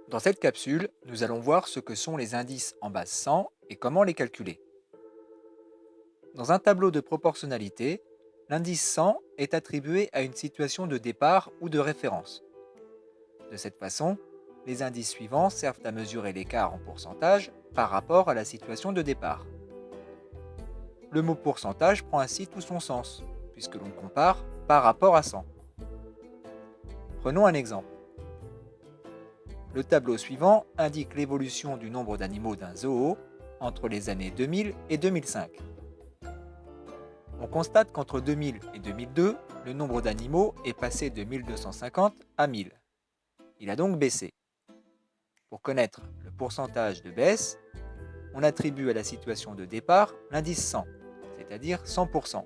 Dans cette capsule, nous allons voir ce que sont les indices en base 100 et comment les calculer. Dans un tableau de proportionnalité, l'indice 100 est attribué à une situation de départ ou de référence. De cette façon, les indices suivants servent à mesurer l'écart en pourcentage par rapport à la situation de départ. Le mot pourcentage prend ainsi tout son sens, puisque l'on compare par rapport à 100. Prenons un exemple. Le tableau suivant indique l'évolution du nombre d'animaux d'un zoo entre les années 2000 et 2005. On constate qu'entre 2000 et 2002, le nombre d'animaux est passé de 1250 à 1000. Il a donc baissé. Pour connaître le pourcentage de baisse, on attribue à la situation de départ l'indice 100, c'est-à-dire 100%,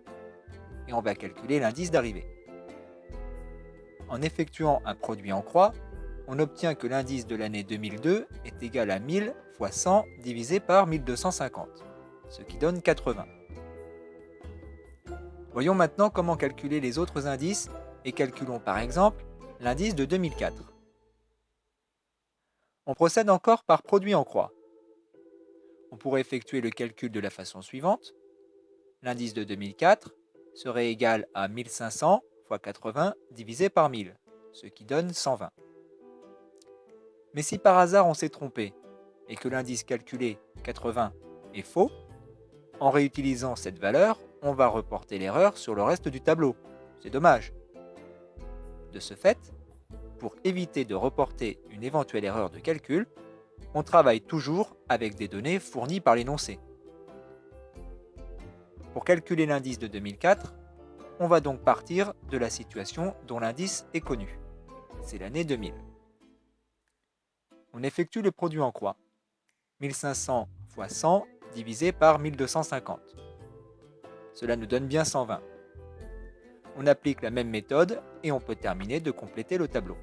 et on va calculer l'indice d'arrivée. En effectuant un produit en croix, on obtient que l'indice de l'année 2002 est égal à 1000 fois 100 divisé par 1250, ce qui donne 80. Voyons maintenant comment calculer les autres indices et calculons par exemple l'indice de 2004. On procède encore par produit en croix. On pourrait effectuer le calcul de la façon suivante. L'indice de 2004 serait égal à 1500 fois 80 divisé par 1000, ce qui donne 120. Mais si par hasard on s'est trompé et que l'indice calculé 80 est faux, en réutilisant cette valeur, on va reporter l'erreur sur le reste du tableau. C'est dommage. De ce fait, pour éviter de reporter une éventuelle erreur de calcul, on travaille toujours avec des données fournies par l'énoncé. Pour calculer l'indice de 2004, on va donc partir de la situation dont l'indice est connu. C'est l'année 2000. On effectue le produit en croix. 1500 fois 100 divisé par 1250. Cela nous donne bien 120. On applique la même méthode et on peut terminer de compléter le tableau.